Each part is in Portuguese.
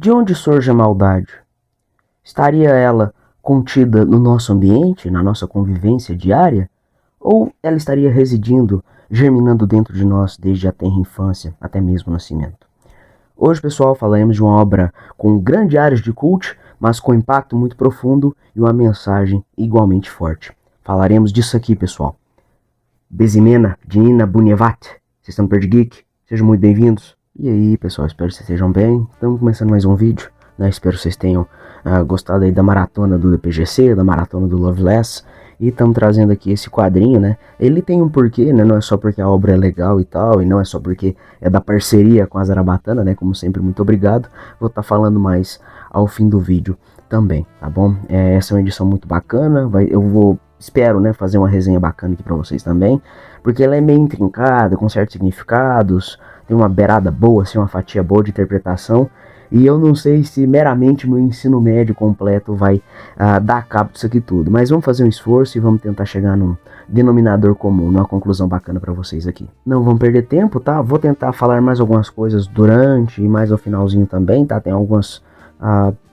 De onde surge a maldade? Estaria ela contida no nosso ambiente, na nossa convivência diária? Ou ela estaria residindo, germinando dentro de nós desde a tenra infância, até mesmo o nascimento? Hoje, pessoal, falaremos de uma obra com grandes áreas de cult, mas com impacto muito profundo e uma mensagem igualmente forte. Falaremos disso aqui, pessoal. Bezimena, de Nina Bunyevat. Vocês estão no Perdi Geek? Sejam muito bem-vindos. E aí, pessoal, espero que vocês estejam bem. Estamos começando mais um vídeo, né? Espero que vocês tenham gostado aí da maratona do DPGC, da maratona do Loveless. E estamos trazendo aqui esse quadrinho, né? Ele tem um porquê, né? Não é só porque a obra é legal e tal, e não é só porque é da parceria com a Zarabatana, né? Como sempre, muito obrigado. Vou estar falando mais ao fim do vídeo também, tá bom? Essa é uma edição muito bacana, espero, né, fazer uma resenha bacana aqui pra vocês também, porque ela é meio intrincada, com certos significados, tem uma beirada boa, assim, uma fatia boa de interpretação, e eu não sei se meramente meu ensino médio completo vai dar cabo disso aqui tudo, mas vamos fazer um esforço e vamos tentar chegar num denominador comum, numa conclusão bacana pra vocês aqui. Não vamos perder tempo, tá? Vou tentar falar mais algumas coisas durante e mais ao finalzinho também, tá? Tem algumas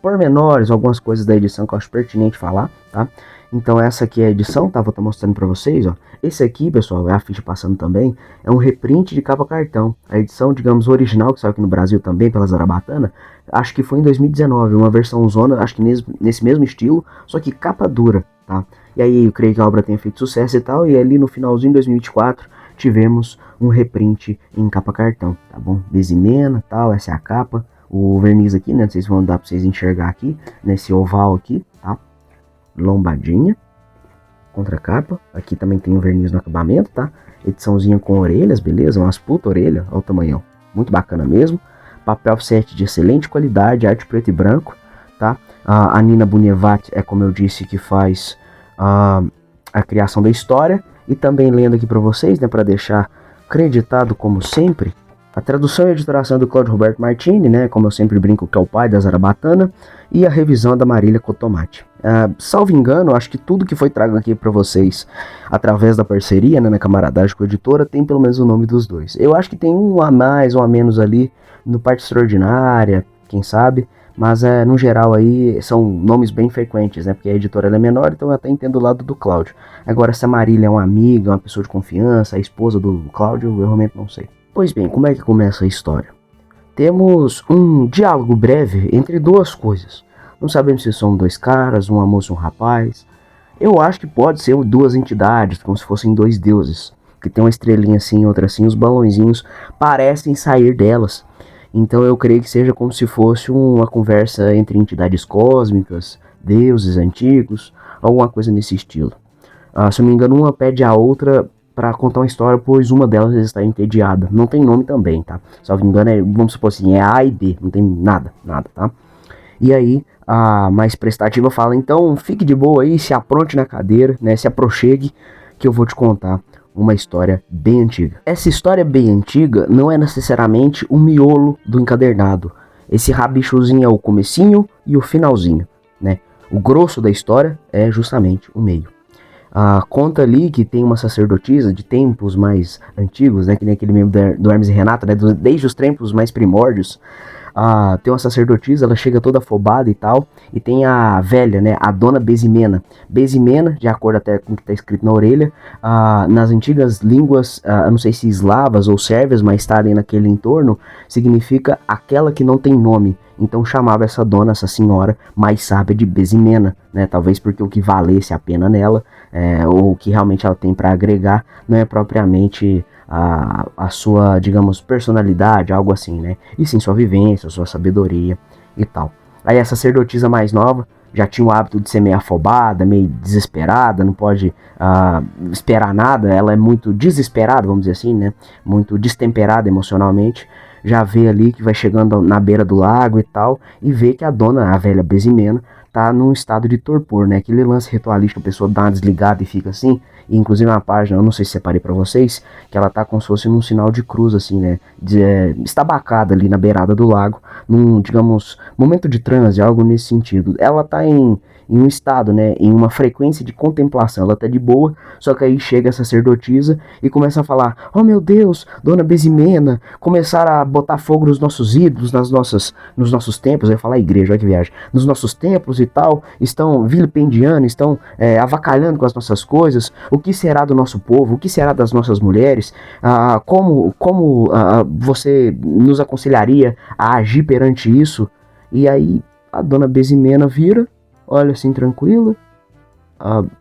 pormenores, algumas coisas da edição que eu acho pertinente falar, tá? Então essa aqui é a edição, tá? Vou estar mostrando pra vocês, ó. Esse aqui, pessoal, é a ficha passando também, é um reprint de capa cartão. A edição, digamos, original, que saiu aqui no Brasil também, pela Zarabatana, acho que foi em 2019, uma versão zona, acho que nesse mesmo estilo, só que capa dura, tá? E aí eu creio que a obra tenha feito sucesso e tal, e ali no finalzinho de 2024, tivemos um reprint em capa cartão, tá bom? Bezimena, tal, essa é a capa. O verniz aqui, né, vocês vão dar pra vocês enxergar aqui, nesse oval aqui, tá? Lombadinha, contracapa, aqui também tem um verniz no acabamento, tá? Ediçãozinha com orelhas, beleza? Umas puta orelha, olha o tamanhão, muito bacana mesmo. Papel offset de excelente qualidade, arte preto e branco, tá? A Nina Bunyevat é, como eu disse, que faz a criação da história. E também lendo aqui pra vocês, né, pra deixar creditado como sempre, a tradução e editoração do Claudio Roberto Martini, né, como eu sempre brinco que é o pai da Zarabatana, e a revisão da Marília Cotomati. Salvo engano, acho que tudo que foi trago aqui para vocês através da parceria, né, na camaradagem com a editora, tem pelo menos o nome dos dois. Eu acho que tem um a mais ou a menos ali no Parte Extraordinária, quem sabe, mas no geral aí são nomes bem frequentes, né, porque a editora ela é menor, então eu até entendo o lado do Cláudio. Agora, se a Marília é uma amiga, uma pessoa de confiança, a esposa do Cláudio, eu realmente não sei. Pois bem, como é que começa a história? Temos um diálogo breve entre duas coisas. Não sabemos se são dois caras, uma moça e um rapaz. Eu acho que pode ser duas entidades, como se fossem dois deuses. Que tem uma estrelinha assim, outra assim, os balãozinhos parecem sair delas. Então eu creio que seja como se fosse uma conversa entre entidades cósmicas, deuses antigos, alguma coisa nesse estilo. Se eu não me engano, uma pede a outra para contar uma história, pois uma delas está entediada. Não tem nome também, tá? Se eu não me engano, vamos supor assim, é A e B, não tem nada, tá? E aí, a mais prestativa fala, então fique de boa aí, se apronte na cadeira, né? Se aproxegue, que eu vou te contar uma história bem antiga. Essa história bem antiga não é necessariamente o miolo do encadernado. Esse rabichozinho é o comecinho e o finalzinho, né? O grosso da história é justamente o meio. Conta ali que tem uma sacerdotisa de tempos mais antigos, né, que nem aquele membro do Hermes e Renata, né, desde os tempos mais primórdios. Tem uma sacerdotisa, ela chega toda afobada e tal, e tem a velha, né, a dona Bezimena. Bezimena, de acordo até com o que está escrito na orelha, nas antigas línguas, eu não sei se eslavas ou sérvias, mas está ali naquele entorno, significa aquela que não tem nome. Então chamava essa dona, essa senhora mais sábia de Bezimena, né? Talvez porque o que valesse a pena nela, ou o que realmente ela tem para agregar, não é propriamente a sua, digamos, personalidade, algo assim, né? E sim sua vivência, sua sabedoria e tal. Aí a sacerdotisa mais nova já tinha o hábito de ser meio afobada, meio desesperada, não pode esperar nada, ela é muito desesperada, vamos dizer assim, né? Muito destemperada emocionalmente. Já vê ali que vai chegando na beira do lago e tal, e vê que a velha Bezimena, tá num estado de torpor, né? Aquele lance ritualístico, a pessoa dá uma desligada e fica assim. E inclusive uma página, eu não sei se separei pra vocês, que ela tá como se fosse num sinal de cruz, assim, né? Estabacada ali na beirada do lago, num, digamos, momento de transe, algo nesse sentido. Ela tá em um estado, né, em uma frequência de contemplação, ela tá de boa, só que aí chega a sacerdotisa e começa a falar, oh meu Deus, Dona Bezimena, começar a botar fogo nos nossos ídolos, nos nossos templos, eu ia falar igreja, olha que viagem, nos nossos templos e tal, estão vilipendiando, estão avacalhando com as nossas coisas, o que será do nosso povo, o que será das nossas mulheres, como você nos aconselharia a agir perante isso? E aí a Dona Bezimena vira, olha assim, tranquila,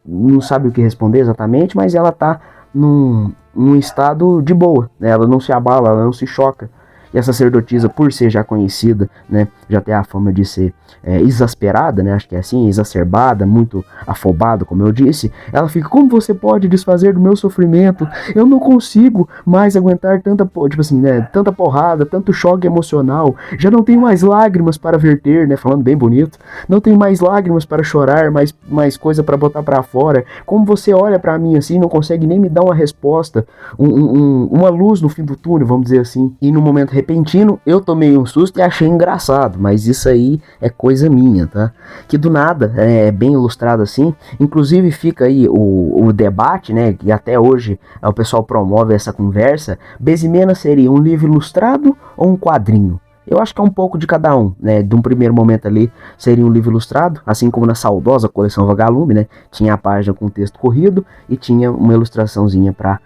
não sabe o que responder exatamente, mas ela tá num estado de boa, né? Ela não se abala, ela não se choca. E a sacerdotisa, por ser já conhecida, né, já tem a fama de ser exasperada, né, acho que é assim, exacerbada, muito afobada, como eu disse, ela fica, como você pode desfazer do meu sofrimento? Eu não consigo mais aguentar tanta, tipo assim, né, tanta porrada, tanto choque emocional, já não tenho mais lágrimas para verter, né, falando bem bonito, não tenho mais lágrimas para chorar, mais coisa para botar para fora, como você olha para mim assim, não consegue nem me dar uma resposta, uma luz no fim do túnel, vamos dizer assim, e no momento repentino, eu tomei um susto e achei engraçado, mas isso aí é coisa minha, tá? Que do nada, é bem ilustrado assim, inclusive fica aí o debate, né, que até hoje o pessoal promove essa conversa, Bezimena seria um livro ilustrado ou um quadrinho? Eu acho que é um pouco de cada um, né? De um primeiro momento ali seria um livro ilustrado, assim como na saudosa coleção Vagalume, né? Tinha a página com texto corrido e tinha uma ilustraçãozinha para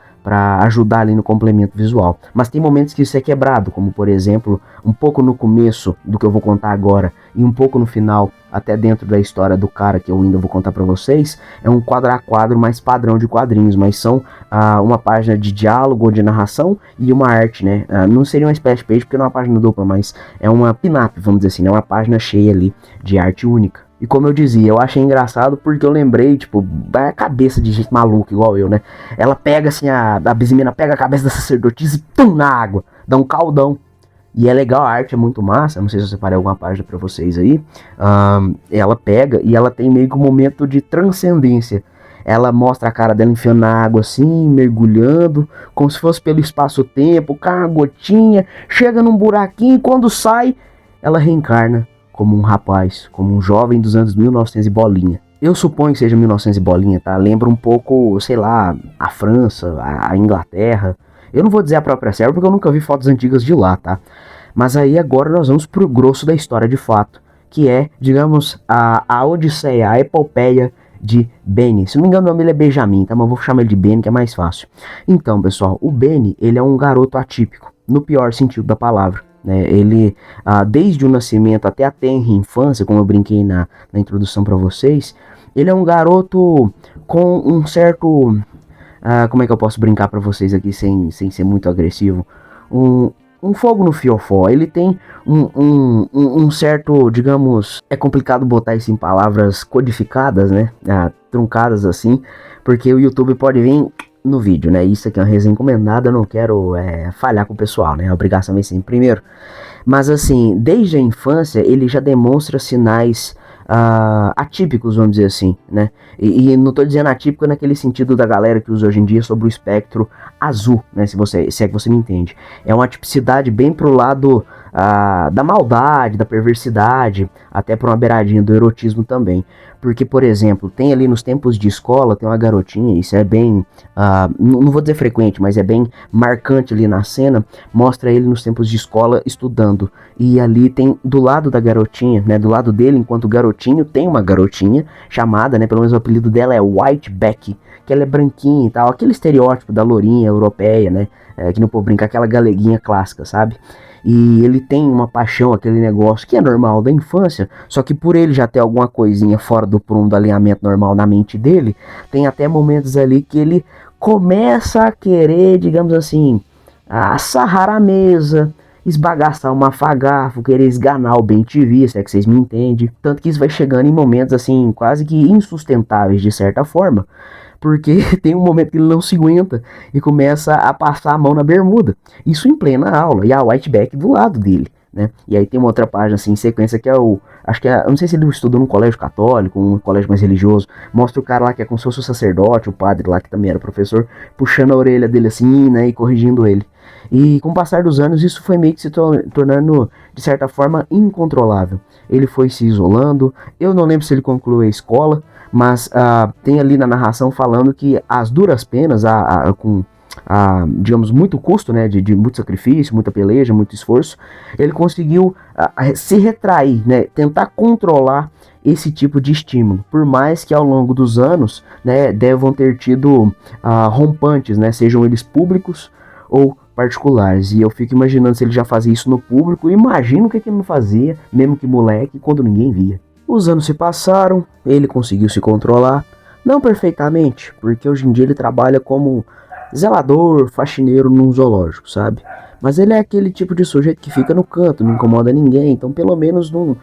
ajudar ali no complemento visual. Mas tem momentos que isso é quebrado, como por exemplo, um pouco no começo do que eu vou contar agora e um pouco no final, até dentro da história do cara que eu ainda vou contar para vocês, é um quadro a quadro mais padrão de quadrinhos, mas são uma página de diálogo ou de narração e uma arte, né? Não seria uma splash page porque não é uma página dupla, mas é uma pin-up, vamos dizer assim, né? Uma página cheia ali de arte única. E como eu dizia, eu achei engraçado porque eu lembrei, tipo, da cabeça de gente maluca igual eu, né? Ela pega assim, a Bezimena pega a cabeça da sacerdotisa e pum, na água, dá um caldão. E é legal, a arte é muito massa, não sei se eu separei alguma página pra vocês aí. Ela pega e ela tem meio que um momento de transcendência. Ela mostra a cara dela enfiando na água assim, mergulhando, como se fosse pelo espaço-tempo, cai uma gotinha, chega num buraquinho e quando sai, ela reencarna como um rapaz, como um jovem dos anos 1900 e bolinha. Eu suponho que seja 1900 e bolinha, tá? Lembra um pouco, sei lá, a França, a Inglaterra. Eu não vou dizer a própria Sérvia porque eu nunca vi fotos antigas de lá, tá? Mas aí agora nós vamos pro grosso da história de fato, que é, digamos, a Odisseia, a epopeia de Beni. Se não me engano o nome dele é Benjamin, tá? Mas eu vou chamar ele de Beni que é mais fácil. Então, pessoal, o Beni, ele é um garoto atípico, no pior sentido da palavra. Ele, desde o nascimento até a tenra infância, como eu brinquei na introdução para vocês, ele é um garoto com um certo, como é que eu posso brincar para vocês aqui sem ser muito agressivo, um fogo no fiofó. Ele tem um certo, digamos, é complicado botar isso em palavras codificadas, né, truncadas assim, porque o YouTube pode vir no vídeo, né? Isso aqui é uma resenha encomendada, eu não quero falhar com o pessoal, né? A obrigação é sempre primeiro. Mas assim, desde a infância ele já demonstra sinais atípicos, vamos dizer assim, né? E não tô dizendo atípico naquele sentido da galera que usa hoje em dia sobre o espectro azul, né? Se é que você me entende. É uma tipicidade bem pro lado da maldade, da perversidade, até para uma beiradinha do erotismo também. Porque, por exemplo, tem ali nos tempos de escola, tem uma garotinha, isso é bem, não vou dizer frequente, mas é bem marcante ali na cena, mostra ele nos tempos de escola estudando. E ali tem, do lado da garotinha, né, do lado dele, enquanto garotinho, tem uma garotinha chamada, né, pelo menos o apelido dela é White Becky, que ela é branquinha e tal, aquele estereótipo da lourinha europeia, né, que não pode brincar, aquela galeguinha clássica, sabe? E ele tem uma paixão, aquele negócio que é normal da infância, só que por ele já ter alguma coisinha fora do prumo do alinhamento normal na mente dele, tem até momentos ali que ele começa a querer, digamos assim, a sarrar a mesa, esbagaçar uma fagafo, querer esganar o bem-te-vi, se é que vocês me entendem. Tanto que isso vai chegando em momentos assim, quase que insustentáveis de certa forma, porque tem um momento que ele não se aguenta e começa a passar a mão na bermuda. Isso em plena aula, e a Whiteback do lado dele. né? E aí tem uma outra página assim em sequência que é o, acho que é, eu não sei se ele estudou num colégio católico, um colégio mais religioso, mostra o cara lá que é como se fosse o sacerdote, o padre lá que também era professor, puxando a orelha dele assim, né, e corrigindo ele. E com o passar dos anos isso foi meio que se tornando de certa forma incontrolável. Ele foi se isolando, eu não lembro se ele concluiu a escola, mas tem ali na narração falando que as duras penas, com digamos, muito custo, né, de muito sacrifício, muita peleja, muito esforço, ele conseguiu se retrair, né, tentar controlar esse tipo de estímulo, por mais que ao longo dos anos, né, devam ter tido rompantes, né, sejam eles públicos ou particulares, e eu fico imaginando se ele já fazia isso no público, imagino o que ele não fazia, mesmo que moleque, quando ninguém via. Os anos se passaram, ele conseguiu se controlar, não perfeitamente, porque hoje em dia ele trabalha como zelador, faxineiro num zoológico, sabe? Mas ele é aquele tipo de sujeito que fica no canto, não incomoda ninguém, então pelo menos não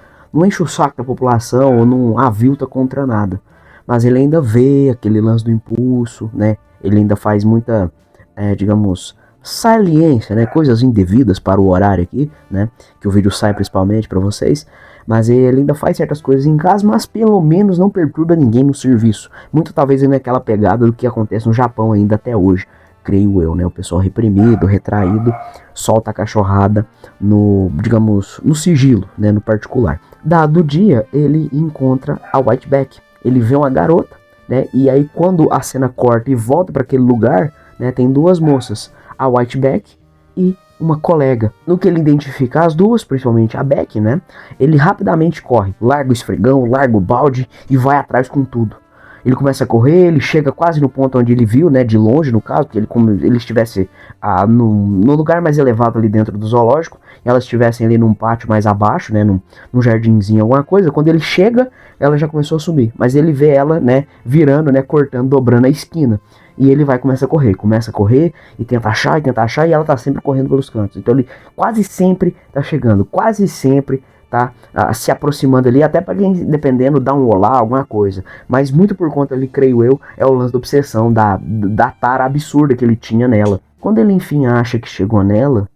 enche o saco da população ou não avilta contra nada. Mas ele ainda vê aquele lance do impulso, né? Ele ainda faz muita, digamos, saliência, né? Coisas indevidas para o horário aqui, né? Que o vídeo sai principalmente para vocês. Mas ele ainda faz certas coisas em casa, mas pelo menos não perturba ninguém no serviço. Muito talvez ainda aquela pegada do que acontece no Japão ainda até hoje, creio eu, né? O pessoal reprimido, retraído, solta a cachorrada no, digamos, no sigilo, né? No particular. Dado o dia, ele encontra a Whiteback. Ele vê uma garota, né? E aí quando a cena corta e volta para aquele lugar, né? Tem duas moças, a Whiteback e uma colega. No que ele identifica as duas, principalmente a Beck, né? Ele rapidamente corre, larga o esfregão, larga o balde e vai atrás com tudo. Ele começa a correr, ele chega quase no ponto onde ele viu, né? De longe, no caso, porque ele, como ele estivesse no lugar mais elevado ali dentro do zoológico, e elas estivessem ali num pátio mais abaixo, né? Num jardinzinho, alguma coisa. Quando ele chega, ela já começou a sumir. Mas ele vê ela, né? Virando, né? Cortando, dobrando a esquina. E ele começa a correr e tenta achar, e ela tá sempre correndo pelos cantos. Então ele quase sempre tá chegando, quase sempre tá se aproximando ali, até para quem, dependendo, dar um olá, alguma coisa. Mas muito por conta ali, creio eu, é o lance da obsessão, da tara absurda que ele tinha nela. Quando ele enfim acha que chegou nela,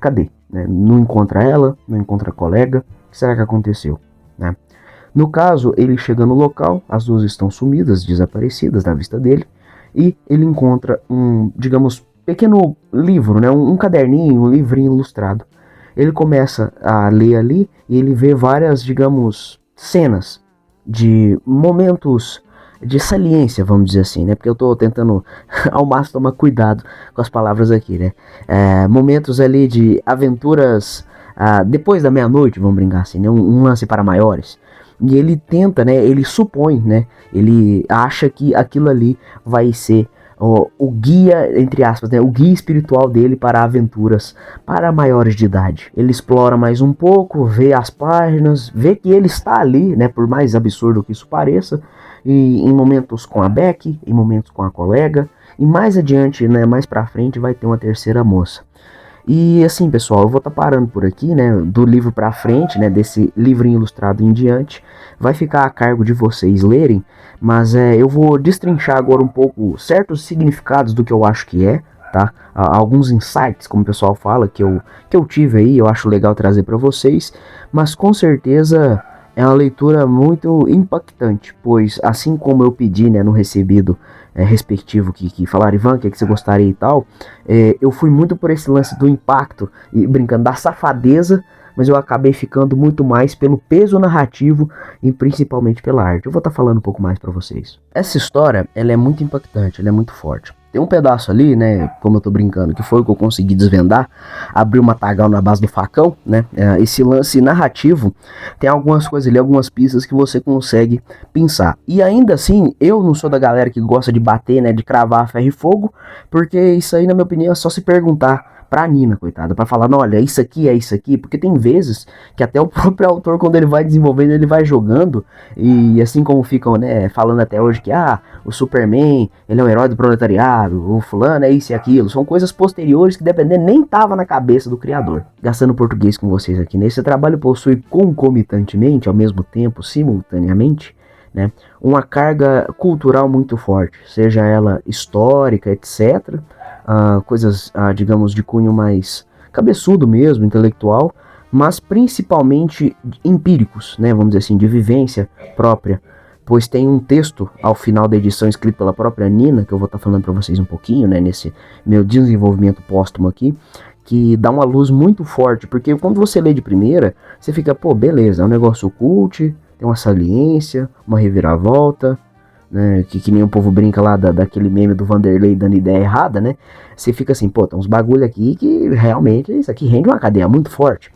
cadê? Né? Não encontra ela, não encontra a colega. O que será que aconteceu? Né? No caso, ele chega no local, as duas estão sumidas, desaparecidas da vista dele. E ele encontra um, digamos, pequeno livro, né? Um caderninho, um livrinho ilustrado. Ele começa a ler ali e ele vê várias, digamos, cenas de momentos de saliência, vamos dizer assim, né? Porque eu tô tentando ao máximo tomar cuidado com as palavras aqui, né? Momentos ali de aventuras depois da meia-noite, vamos brincar assim, né? Um lance para maiores. E ele tenta, né? Ele supõe, né? Ele acha que aquilo ali vai ser o guia, entre aspas, né? O guia espiritual dele para aventuras para maiores de idade. Ele explora mais um pouco, vê as páginas, vê que ele está ali, né? Por mais absurdo que isso pareça, e em momentos com a Beck, em momentos com a colega, e mais adiante, né? Mais pra frente vai ter uma terceira moça. E assim, pessoal, eu vou estar parando por aqui, né, do livro pra frente, né, desse livrinho ilustrado em diante, vai ficar a cargo de vocês lerem, mas eu vou destrinchar agora um pouco certos significados do que eu acho que é, tá? Alguns insights, como o pessoal fala, que eu tive aí, eu acho legal trazer para vocês, mas com certeza é uma leitura muito impactante, pois assim como eu pedi, né, no recebido respectivo que falaram, Ivan, o que você gostaria e tal, eu fui muito por esse lance do impacto, e brincando, da safadeza, mas eu acabei ficando muito mais pelo peso narrativo e principalmente pela arte. Eu vou estar falando um pouco mais para vocês. Essa história, ela é muito impactante, ela é muito forte. Tem um pedaço ali, né, como eu tô brincando, que foi o que eu consegui desvendar, abrir o matagal na base do facão, né, esse lance narrativo, tem algumas coisas ali, algumas pistas que você consegue pensar. E ainda assim, eu não sou da galera que gosta de bater, né, de cravar ferro e fogo, porque isso aí, na minha opinião, é só se perguntar pra Nina, coitada, pra falar, não, olha, isso aqui, porque tem vezes que até o próprio autor, quando ele vai desenvolvendo, ele vai jogando, e assim como ficam, né, falando até hoje que, o Superman, ele é um herói do proletariado, o fulano é isso e aquilo, são coisas posteriores que, dependendo, nem tava na cabeça do criador. Gastando português com vocês aqui, né, esse trabalho possui concomitantemente, ao mesmo tempo, simultaneamente, né, uma carga cultural muito forte, seja ela histórica, etc., coisas, digamos, de cunho mais cabeçudo mesmo, intelectual, mas principalmente empíricos, né, vamos dizer assim, de vivência própria, pois tem um texto ao final da edição escrito pela própria Nina, que eu vou estar falando para vocês um pouquinho, né, nesse meu desenvolvimento póstumo aqui, que dá uma luz muito forte, porque quando você lê de primeira, você fica, pô, beleza, é um negócio cult, tem uma saliência, uma reviravolta, né, que nem o povo brinca lá daquele meme do Vanderlei dando ideia errada, né, você fica assim, pô, tem uns bagulho aqui que realmente isso aqui rende uma cadeia muito forte.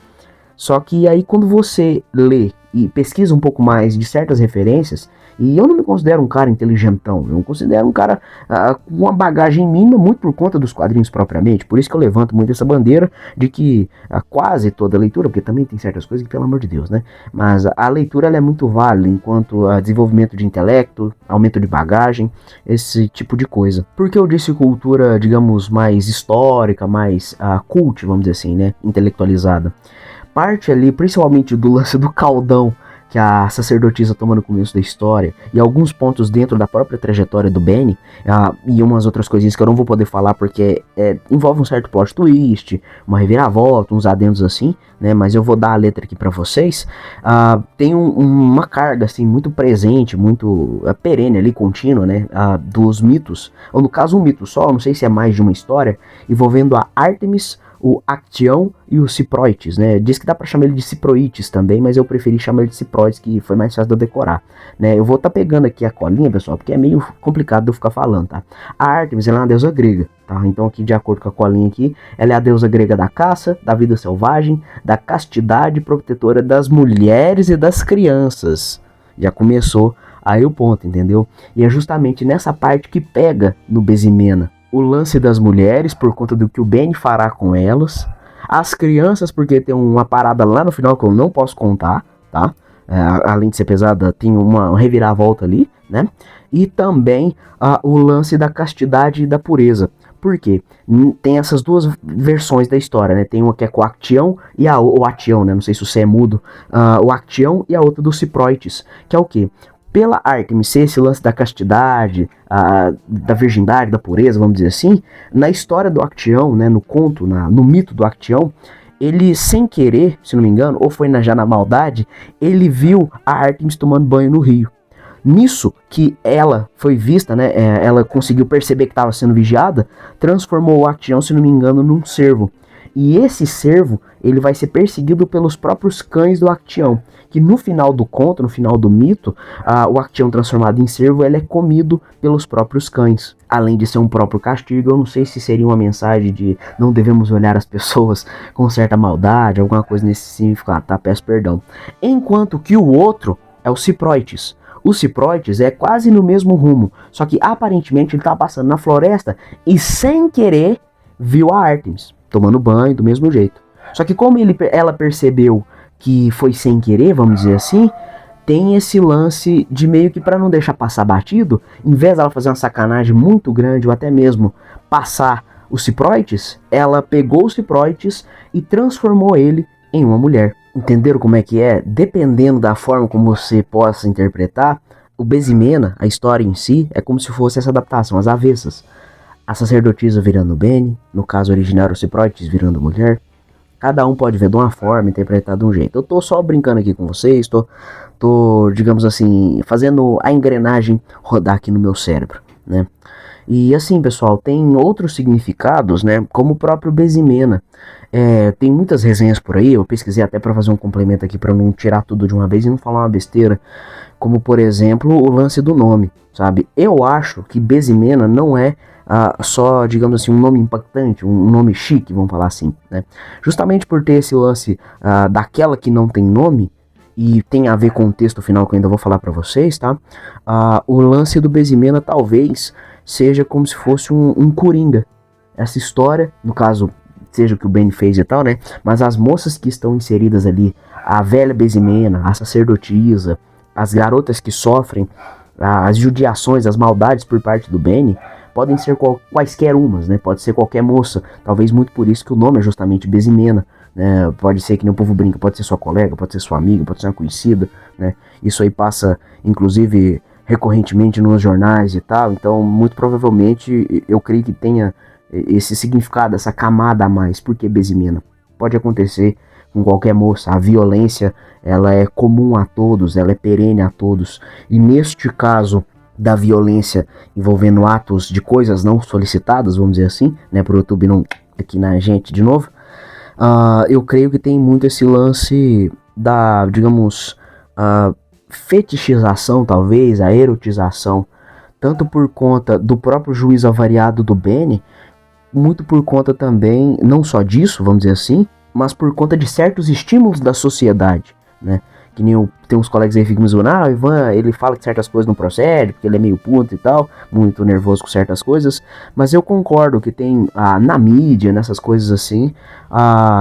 Só que aí quando você lê e pesquisa um pouco mais de certas referências, e eu não me considero um cara inteligentão, eu me considero um cara com uma bagagem mínima muito por conta dos quadrinhos propriamente, por isso que eu levanto muito essa bandeira de que quase toda leitura, porque também tem certas coisas que pelo amor de Deus, né, mas a leitura ela é muito válida enquanto a desenvolvimento de intelecto, aumento de bagagem, esse tipo de coisa. Porque eu disse cultura, digamos, mais histórica, mais cult, vamos dizer assim, né, intelectualizada. Parte ali, principalmente do lance do caldão que a sacerdotisa toma no começo da história, e alguns pontos dentro da própria trajetória do Benny, e umas outras coisinhas que eu não vou poder falar porque envolve um certo plot twist, uma reviravolta, uns adendos assim, né, mas eu vou dar a letra aqui pra vocês. Tem uma carga assim muito presente, muito perene ali, contínua, né, dos mitos, ou no caso um mito só, não sei se é mais de uma história, envolvendo a Ártemis, o Actião e o Ciproites, né? Diz que dá pra chamar ele de Ciproites também, mas eu preferi chamar ele de Ciproites, que foi mais fácil de eu decorar, né? Eu vou estar pegando aqui a colinha, pessoal, porque é meio complicado de eu ficar falando, tá? A Ártemis, ela é uma deusa grega, tá? Então aqui, de acordo com a colinha aqui, ela é a deusa grega da caça, da vida selvagem, da castidade, protetora das mulheres e das crianças. Já começou aí o ponto, entendeu? E é justamente nessa parte que pega no Bezimena. O lance das mulheres, por conta do que o Benny fará com elas. As crianças, porque tem uma parada lá no final que eu não posso contar, tá? Além de ser pesada, tem uma reviravolta ali, né? E também o lance da castidade e da pureza. Por quê? Tem essas duas versões da história, né? Tem uma que é com o Actião e o Actião, né? Não sei se você é mudo. O Actião e a outra do Ciproites, que é o quê? Pela Ártemis ser esse lance da castidade, da virgindade, da pureza, vamos dizer assim, na história do Actião, né, no conto, no mito do Actião, ele sem querer, se não me engano, ou foi já na maldade, ele viu a Ártemis tomando banho no rio. Nisso que ela foi vista, né, ela conseguiu perceber que estava sendo vigiada, transformou o Actião, se não me engano, num cervo. E esse cervo, ele vai ser perseguido pelos próprios cães do Actião, que no final do conto, no final do mito, o Actião transformado em cervo, ele é comido pelos próprios cães. Além de ser um próprio castigo, eu não sei se seria uma mensagem de não devemos olhar as pessoas com certa maldade, alguma coisa nesse significado, tá? Peço perdão. Enquanto que o outro é o Ciproites. O Ciproites é quase no mesmo rumo, só que aparentemente ele tá passando na floresta e sem querer viu a Ártemis tomando banho do mesmo jeito. Só que como ela percebeu que foi sem querer, vamos dizer assim, tem esse lance de meio que para não deixar passar batido, em vez dela fazer uma sacanagem muito grande ou até mesmo passar o Ciproites, ela pegou o Ciproites e transformou ele em uma mulher. Entenderam como é que é? Dependendo da forma como você possa interpretar, o Bezimena, a história em si, é como se fosse essa adaptação, as avessas. A sacerdotisa virando Benny, no caso original o Ciproites virando mulher. Cada um pode ver de uma forma, interpretar de um jeito. Eu tô só brincando aqui com vocês, tô, digamos assim, fazendo a engrenagem rodar aqui no meu cérebro, né? E assim, pessoal, tem outros significados, né? Como o próprio Bezimena. Tem muitas resenhas por aí, eu pesquisei até para fazer um complemento aqui para não tirar tudo de uma vez e não falar uma besteira. Como, por exemplo, o lance do nome, sabe? Eu acho que Bezimena não é só, digamos assim, um nome impactante, um nome chique, vamos falar assim, né? Justamente por ter esse lance daquela que não tem nome, e tem a ver com o texto final que eu ainda vou falar pra vocês, tá? O lance do Bezimena talvez seja como se fosse um coringa. Essa história, no caso, seja o que o Ben fez e tal, né? Mas as moças que estão inseridas ali, a velha Bezimena, a sacerdotisa, as garotas que sofrem as judiações, as maldades por parte do Benny, podem ser quaisquer umas, né? Pode ser qualquer moça, talvez muito por isso que o nome é justamente Bezimena, né? Pode ser que nem o povo brinca, pode ser sua colega, pode ser sua amiga, pode ser uma conhecida, né? Isso aí passa, inclusive, recorrentemente nos jornais e tal, então muito provavelmente eu creio que tenha esse significado, essa camada a mais. Por que Bezimena? Pode acontecer com qualquer moça. A violência, ela é comum a todos, ela é perene a todos. E neste caso da violência envolvendo atos de coisas não solicitadas, vamos dizer assim, né, pro YouTube não aqui na gente de novo, eu creio que tem muito esse lance da, digamos, fetichização, talvez, a erotização, tanto por conta do próprio juízo avariado do Benny, muito por conta também, não só disso, vamos dizer assim, mas por conta de certos estímulos da sociedade, né? Que nem tem uns colegas aí que ficam me zoando, o Ivan, ele fala que certas coisas não procedem, porque ele é meio puto e tal, muito nervoso com certas coisas, mas eu concordo que tem, na mídia, nessas coisas assim,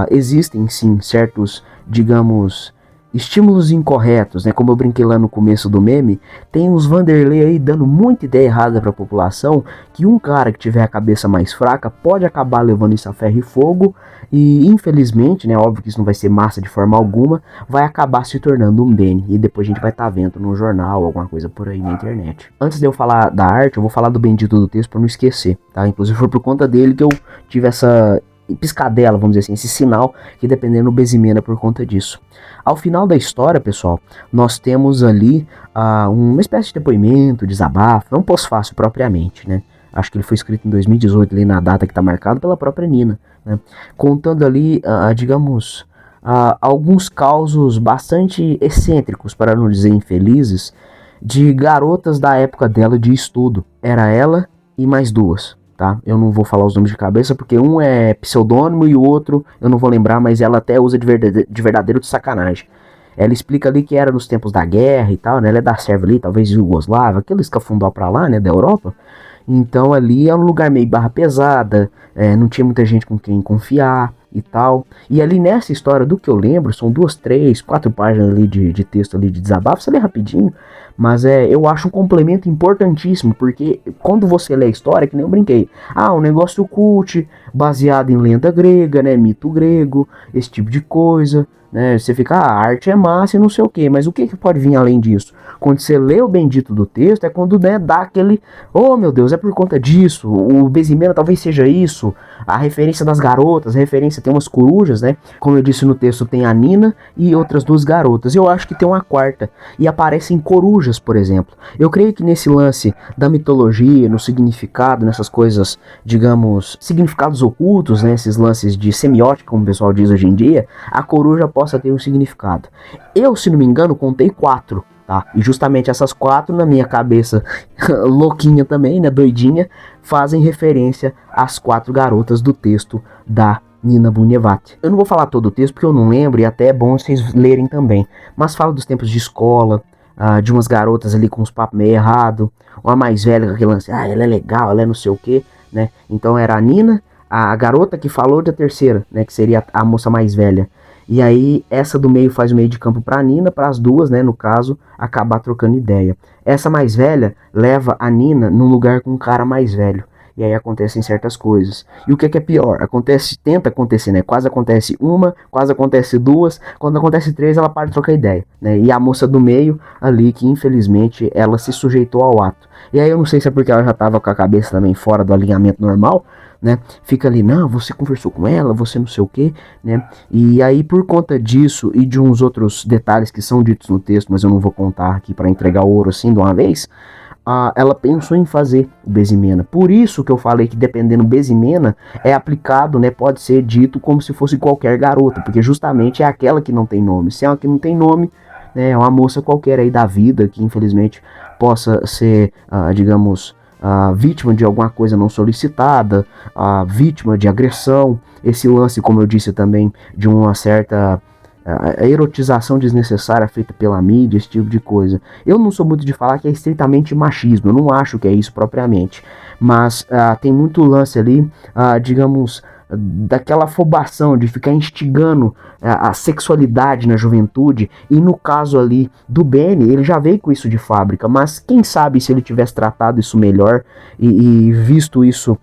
existem sim certos, digamos, estímulos incorretos, né? Como eu brinquei lá no começo do meme, tem uns Vanderlei aí dando muita ideia errada pra população, que um cara que tiver a cabeça mais fraca pode acabar levando isso a ferro e fogo, e infelizmente, né, óbvio que isso não vai ser massa de forma alguma, vai acabar se tornando um Benny, e depois a gente vai estar vendo no jornal, alguma coisa por aí na internet. Antes de eu falar da arte, eu vou falar do bendito do texto pra não esquecer, tá? Inclusive foi por conta dele que eu tive essa piscadela, vamos dizer assim, esse sinal que dependendo do Bezimena por conta disso. Ao final da história, pessoal, nós temos ali uma espécie de depoimento, desabafo, não pós-fácil propriamente, né? Acho que ele foi escrito em 2018, ali na data que está marcada pela própria Nina, né? Contando ali, digamos, alguns causos bastante excêntricos, para não dizer infelizes, de garotas da época dela de estudo. Era ela e mais duas. Tá? Eu não vou falar os nomes de cabeça, porque um é pseudônimo e o outro eu não vou lembrar, mas ela até usa de verdadeiro de sacanagem. Ela explica ali que era nos tempos da guerra e tal, né? Ela é da Sérvia ali, talvez Yugoslávia, aqueles que afundou pra lá, né, da Europa. Então ali é um lugar meio barra pesada, não tinha muita gente com quem confiar e tal. E ali nessa história, do que eu lembro, são 2, 3, 4 páginas ali de texto ali de desabafo, você lê rapidinho, mas eu acho um complemento importantíssimo, porque quando você lê a história, que nem eu brinquei, um negócio cult, baseado em lenda grega, né, mito grego, esse tipo de coisa, né, você fica, a arte é massa e não sei o que, mas o que pode vir além disso? Quando você lê o bendito do texto, é quando, né, dá aquele, oh meu Deus, é por conta disso, o Bezimena talvez seja isso, a referência das garotas, a referência, tem umas corujas, né, como eu disse no texto, tem a Nina e outras 2 garotas, eu acho que tem uma quarta, e aparecem corujas, por exemplo. Eu creio que nesse lance da mitologia, no significado, nessas coisas, digamos, significados ocultos, né, esses lances de semiótica, como o pessoal diz hoje em dia, a coruja possa ter um significado. Eu, se não me engano, contei 4, tá? E justamente essas 4, na minha cabeça louquinha também, né, doidinha, fazem referência às 4 garotas do texto da Nina Bunyevat. Eu não vou falar todo o texto porque eu não lembro, e até é bom vocês lerem também, mas fala dos tempos de escola, de umas garotas ali com uns papos meio errado, uma mais velha com aquele lance, ela é legal, ela é não sei o que, né? Então era a Nina, a garota que falou da terceira, né, que seria a moça mais velha. E aí essa do meio faz o meio de campo pra Nina, para as duas, né, no caso, acabar trocando ideia. Essa mais velha leva a Nina num lugar com um cara mais velho. E aí acontecem certas coisas. E o que é pior? Tenta acontecer, né? Quase acontece uma, quase acontece 2. Quando acontece 3, ela para de trocar ideia, né? E a moça do meio ali, que infelizmente ela se sujeitou ao ato. E aí eu não sei se é porque ela já tava com a cabeça também fora do alinhamento normal, né? Fica ali, não, você conversou com ela, você não sei o que, né? E aí por conta disso e de uns outros detalhes que são ditos no texto, mas eu não vou contar aqui para entregar o ouro assim de uma vez, ela pensou em fazer o Bezimena. Por isso que eu falei que dependendo do Bezimena é aplicado, né, pode ser dito como se fosse qualquer garota, porque justamente é aquela que não tem nome. Se é uma que não tem nome, né, é uma moça qualquer aí da vida que infelizmente possa ser, digamos, vítima de alguma coisa não solicitada, vítima de agressão, esse lance, como eu disse também, de uma certa a erotização desnecessária feita pela mídia, esse tipo de coisa. Eu não sou muito de falar que é estritamente machismo, eu não acho que é isso propriamente, mas tem muito lance ali, digamos, daquela afobação de ficar instigando a sexualidade na juventude, e no caso ali do Benny, ele já veio com isso de fábrica, mas quem sabe se ele tivesse tratado isso melhor e visto isso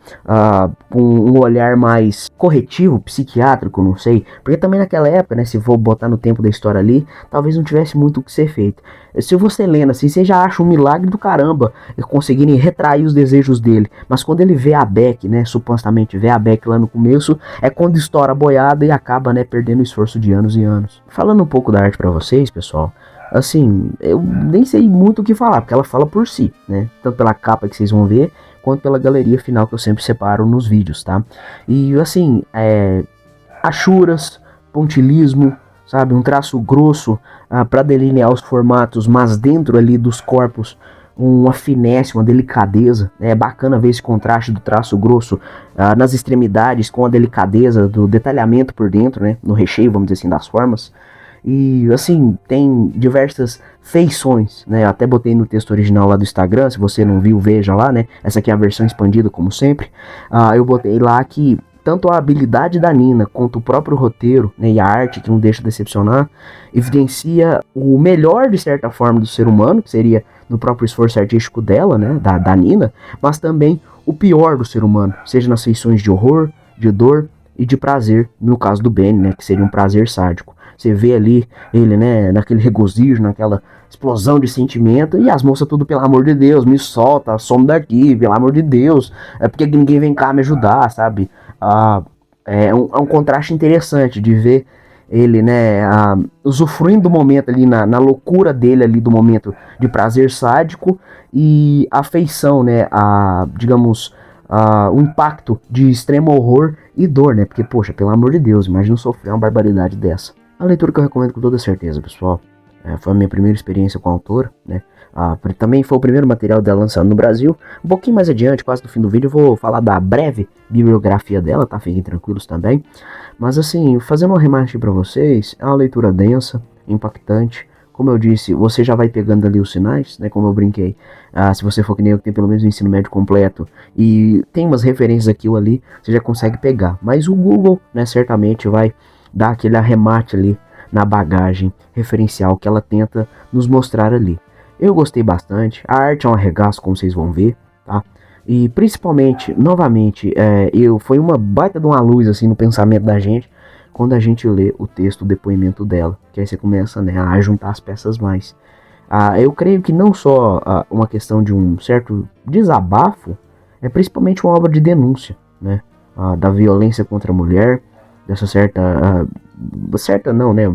com um olhar mais corretivo, psiquiátrico, não sei, porque também naquela época, né, se for botar no tempo da história ali, talvez não tivesse muito o que ser feito. Se você lendo assim, você já acha um milagre do caramba conseguirem retrair os desejos dele, mas quando ele vê a Beck, né, supostamente vê a Beck lá no começo, começo é quando estoura a boiada e acaba, né, perdendo o esforço de anos e anos. Falando um pouco da arte pra vocês, pessoal, assim, eu nem sei muito o que falar, porque ela fala por si, né? Tanto pela capa que vocês vão ver, quanto pela galeria final que eu sempre separo nos vídeos, tá? E assim, achuras, pontilismo, sabe? Um traço grosso para delinear os formatos, mas dentro ali dos corpos uma finesse, uma delicadeza. É bacana ver esse contraste do traço grosso nas extremidades com a delicadeza do detalhamento por dentro, né? No recheio, vamos dizer assim, das formas. E assim, tem diversas feições, né? Eu até botei no texto original lá do Instagram, se você não viu, veja lá, né? Essa aqui é a versão expandida, como sempre. Eu botei lá que tanto a habilidade da Nina quanto o próprio roteiro, né, e a arte, que não deixa de decepcionar, evidencia o melhor, de certa forma, do ser humano, que seria no próprio esforço artístico dela, né, da Nina, mas também o pior do ser humano, seja nas feições de horror, de dor e de prazer, no caso do Benny, né, que seria um prazer sádico. Você vê ali ele, né, naquele regozijo, naquela explosão de sentimento, e as moças tudo, pelo amor de Deus, me solta, some daqui, pelo amor de Deus, é porque ninguém vem cá me ajudar, sabe? É um contraste interessante de ver ele, né, usufruindo do momento ali, na loucura dele ali, do momento de prazer sádico, e a afeição, né, digamos, o impacto de extremo horror e dor, né, porque, poxa, pelo amor de Deus, imagina sofrer uma barbaridade dessa. A leitura que eu recomendo com toda certeza, pessoal. Foi a minha primeira experiência com a autora, né? Também foi o primeiro material dela lançado no Brasil. Um pouquinho mais adiante, quase no fim do vídeo, eu vou falar da breve bibliografia dela, tá? Fiquem tranquilos também. Mas assim, fazendo uma remarketing pra vocês, é uma leitura densa, impactante. Como eu disse, você já vai pegando ali os sinais, né? Como eu brinquei. Se você for que nem eu, que tem pelo menos o ensino médio completo e tem umas referências aqui ou ali, você já consegue pegar. Mas o Google, né, certamente vai dar aquele arremate ali na bagagem referencial que ela tenta nos mostrar ali. Eu gostei bastante, a arte é um arregaço, como vocês vão ver, tá? E principalmente, novamente, foi uma baita de uma luz assim no pensamento da gente quando a gente lê o texto, o depoimento dela, que aí você começa, né, a juntar as peças mais. Eu creio que não só uma questão de um certo desabafo, é principalmente uma obra de denúncia, né, da violência contra a mulher, dessa certa não, né,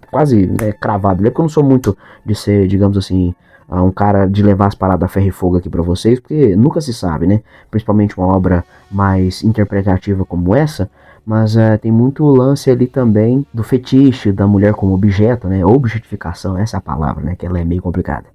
quase, né, cravado, porque eu não sou muito de ser, digamos assim, um cara de levar as paradas a ferro e fogo aqui pra vocês, porque nunca se sabe, né, principalmente uma obra mais interpretativa como essa, mas tem muito lance ali também do fetiche da mulher como objeto, né, objetificação, essa é a palavra, né, que ela é meio complicada.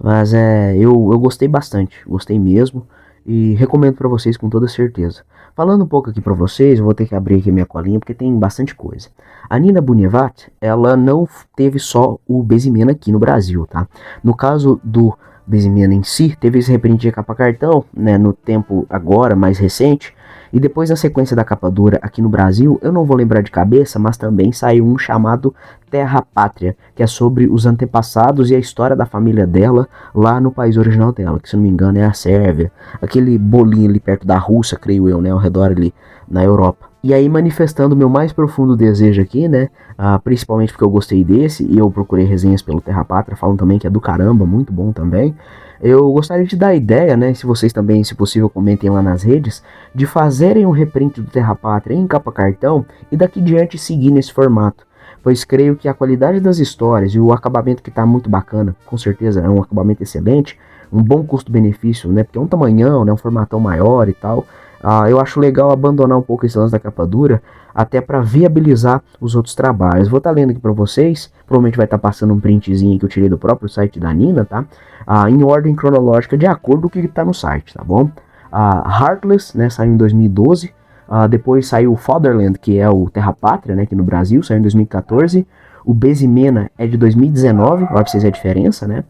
Mas eu gostei bastante, gostei mesmo, e recomendo pra vocês com toda certeza. Falando um pouco aqui pra vocês, eu vou ter que abrir aqui minha colinha porque tem bastante coisa. A Nina Bunevat, ela não teve só o Bezimena aqui no Brasil, tá? No caso do Bezimena em si, teve esse reprint de capa cartão, né, no tempo agora, mais recente, e depois na sequência da capa dura aqui no Brasil, eu não vou lembrar de cabeça, mas também saiu um chamado Terra Pátria, que é sobre os antepassados e a história da família dela lá no país original dela, que se não me engano é a Sérvia, aquele bolinho ali perto da Rússia, creio eu, né, ao redor ali na Europa. E aí, manifestando o meu mais profundo desejo aqui, né, principalmente porque eu gostei desse, e eu procurei resenhas pelo Terra Pátria, falam também que é do caramba, muito bom também. Eu gostaria de dar a ideia, né, se vocês também, se possível, comentem lá nas redes, de fazerem um reprint do Terra Pátria em capa cartão e daqui diante seguir nesse formato. Pois creio que a qualidade das histórias e o acabamento que está muito bacana, com certeza é um acabamento excelente, um bom custo-benefício, né, porque é um tamanhão, né, um formatão maior e tal. Eu acho legal abandonar um pouco esse lance da capa dura, até para viabilizar os outros trabalhos. Vou estar lendo aqui para vocês, provavelmente vai estar passando um printzinho que eu tirei do próprio site da Nina, tá? Em ordem cronológica, de acordo com o que está no site, tá bom? Heartless, né, saiu em 2012, depois saiu o Fatherland, que é o Terra Pátria, né, aqui no Brasil, saiu em 2014, o Bezimena é de 2019, olha pra vocês a diferença, né?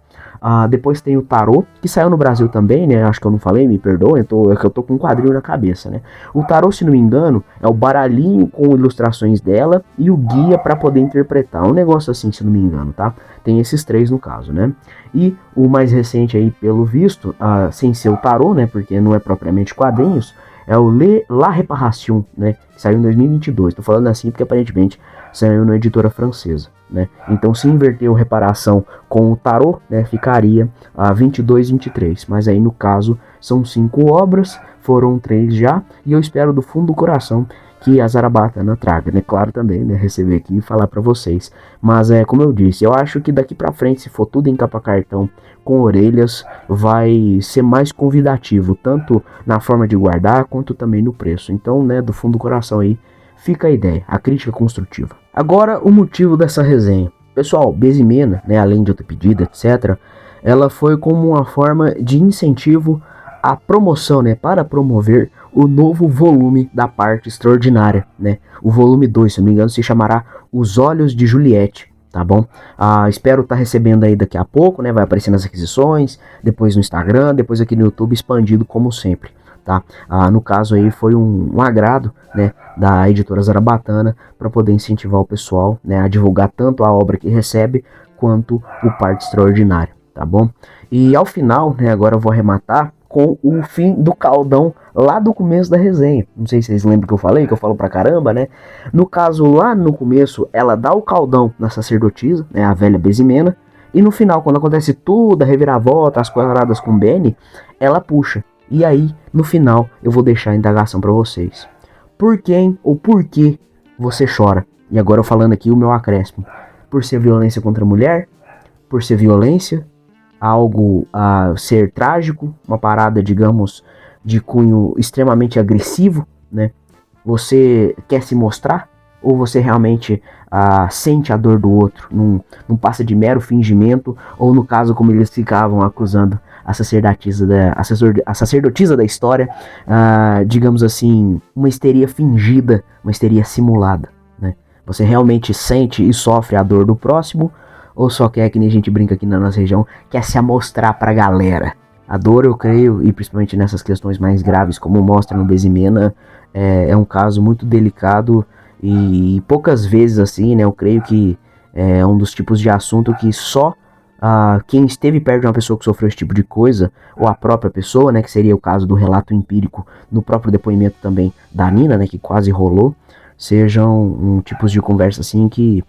Depois tem o Tarô, que saiu no Brasil também, né? Acho que eu não falei, me perdoem, é que eu tô com um quadrinho na cabeça, né? O Tarô, se não me engano, é o baralhinho com ilustrações dela e o guia para poder interpretar. Um negócio assim, se não me engano, tá? Tem esses três no caso, né? E o mais recente aí, pelo visto, sem ser o Tarô, né? Porque não é propriamente quadrinhos, é o La Réparation, né? Que saiu em 2022. Tô falando assim porque aparentemente saiu na editora francesa, né? Então, se inverter o Reparação com o Tarô, né, ficaria a 22, 23. Mas aí, no caso, são 5 obras, foram 3 já, e eu espero do fundo do coração que a Zarabatana traga, né? Claro também, né? Receber aqui e falar pra vocês. Mas como eu disse, eu acho que daqui pra frente, se for tudo em capa cartão com orelhas, vai ser mais convidativo, tanto na forma de guardar, quanto também no preço. Então, né, do fundo do coração aí, fica a ideia, a crítica construtiva. Agora, o motivo dessa resenha. Pessoal, Bezimena, né, além de eu ter pedido, etc., ela foi como uma forma de incentivo à promoção, né, para promover o novo volume da parte extraordinária, né? O volume 2, se não me engano, se chamará Os Olhos de Juliette, tá bom? Espero estar recebendo aí daqui a pouco, né? Vai aparecer nas aquisições, depois no Instagram, depois aqui no YouTube, expandido como sempre, tá? No caso aí foi um agrado, né, da editora Zarabatana para poder incentivar o pessoal, né, a divulgar tanto a obra que recebe quanto o parte extraordinário, tá bom? E ao final, né, agora eu vou arrematar com o fim do caldão lá do começo da resenha. Não sei se vocês lembram que eu falei, que eu falo pra caramba, né? No caso, lá no começo, ela dá o caldão na sacerdotisa, né, a velha Bezimena, e no final, quando acontece tudo, a reviravolta, as paradas com Benny, ela puxa. E aí, no final, eu vou deixar a indagação pra vocês. Por quem ou por que você chora? E agora eu falando aqui o meu acréscimo. Por ser violência contra a mulher? Por ser violência? Algo a ser trágico, uma parada, digamos, de cunho extremamente agressivo, né? Você quer se mostrar? Ou você realmente sente a dor do outro? Não passa de mero fingimento? Ou no caso, como eles ficavam acusando a sacerdotisa da história, digamos assim, uma histeria fingida, uma histeria simulada, né? Você realmente sente e sofre a dor do próximo? Ou só quer, que nem a gente brinca aqui na nossa região, quer se amostrar pra galera? A dor, eu creio, e principalmente nessas questões mais graves, como mostra no Bezimena, é um caso muito delicado e poucas vezes assim, né? Eu creio que é um dos tipos de assunto que só quem esteve perto de uma pessoa que sofreu esse tipo de coisa, ou a própria pessoa, né? Que seria o caso do relato empírico no próprio depoimento também da Nina, né? Que quase rolou, sejam tipos de conversa assim que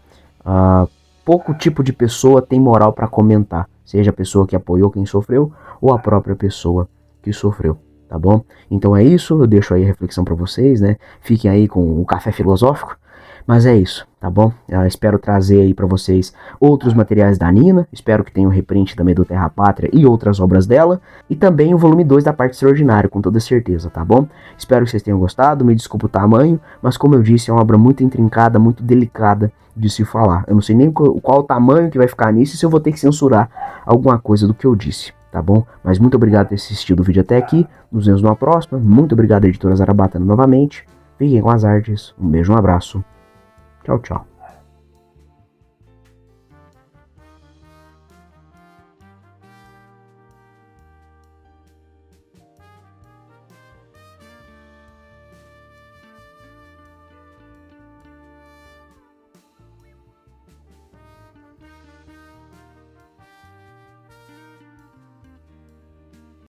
pouco tipo de pessoa tem moral para comentar, seja a pessoa que apoiou quem sofreu ou a própria pessoa que sofreu, tá bom? Então é isso, eu deixo aí a reflexão para vocês, né? Fiquem aí com o café filosófico, mas é isso, tá bom? Eu espero trazer aí para vocês outros materiais da Nina, espero que tenha um reprint também do Terra Pátria e outras obras dela, e também o volume 2 da parte extraordinária, com toda certeza, tá bom? Espero que vocês tenham gostado, me desculpa o tamanho, mas como eu disse, é uma obra muito intrincada, muito delicada de se falar. Eu não sei nem qual o tamanho que vai ficar nisso e se eu vou ter que censurar alguma coisa do que eu disse, tá bom? Mas muito obrigado por ter assistido o vídeo até aqui, nos vemos numa próxima, muito obrigado editora Zarabatana novamente, fiquem com as artes, um beijo, um abraço, tchau, tchau.